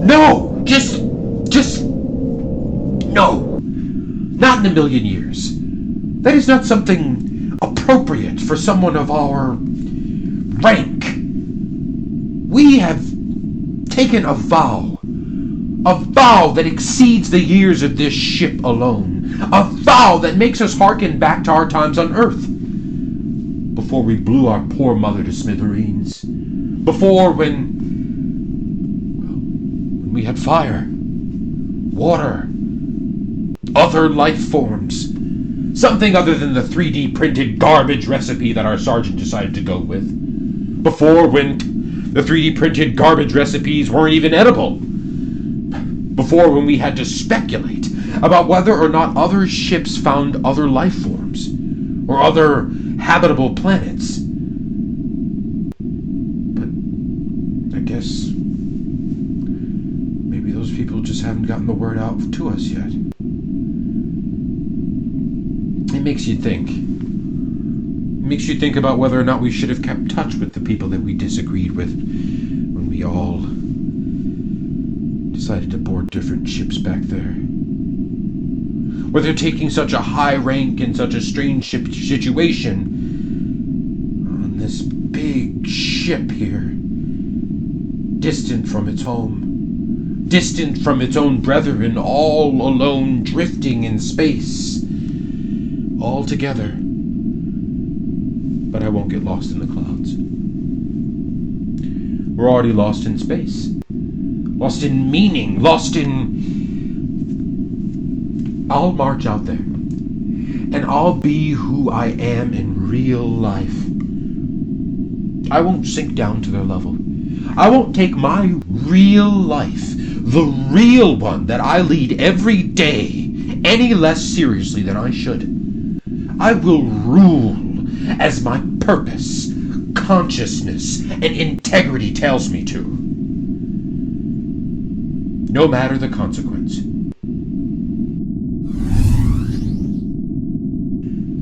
No! Just... No! Not in a million years. That is not something appropriate for someone of our rank. We have taken a vow that exceeds the years of this ship alone, a vow that makes us hearken back to our times on Earth, before we blew our poor mother to smithereens, before when we had fire, water, other life forms, something other than the 3D printed garbage recipe that our sergeant decided to go with. Before when the 3D printed garbage recipes weren't even edible. Before when we had to speculate about whether or not other ships found other life forms or other habitable planets. But I guess maybe those people just haven't gotten the word out to us yet. It makes you think. It makes you think about whether or not we should have kept touch with the people that we disagreed with when we all decided to board different ships back there. Whether taking such a high rank in such a strange situation on this big ship here, distant from its home, distant from its own brethren, all alone drifting in space, all together. But I won't get lost in the clouds. We're already lost in space. Lost in meaning. Lost in... I'll march out there. And I'll be who I am in real life. I won't sink down to their level. I won't take my real life, the real one that I lead every day, any less seriously than I should. I will rule as my purpose, consciousness, and integrity tells me to. No matter the consequence.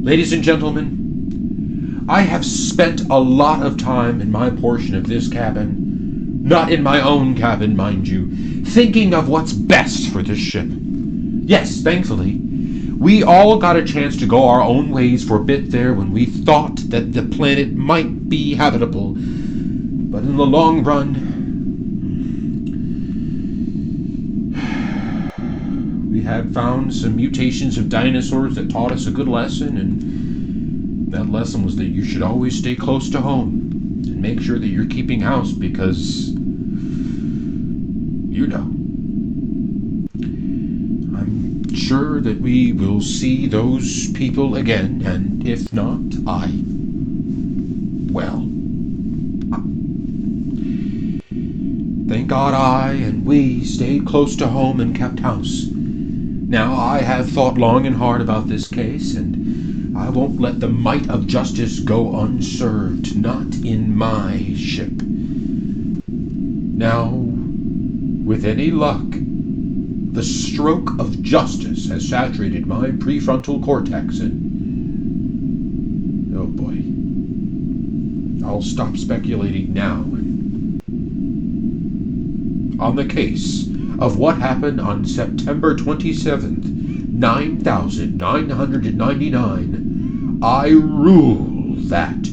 Ladies and gentlemen, I have spent a lot of time in my portion of this cabin, not in my own cabin, mind you, thinking of what's best for this ship. Yes, thankfully, we all got a chance to go our own ways for a bit there when we thought that the planet might be habitable. But in the long run, we had found some mutations of dinosaurs that taught us a good lesson, and that lesson was that you should always stay close to home and make sure that you're keeping house because, you know, I'm sure that we will see those people again, and if not, thank God I and we stayed close to home and kept house. Now, I have thought long and hard about this case, and I won't let the might of justice go unserved, not in my ship. Now, with any luck, the stroke of justice has saturated my prefrontal cortex, and oh boy, I'll stop speculating now on the case of what happened on September 27th, 9999. I rule that.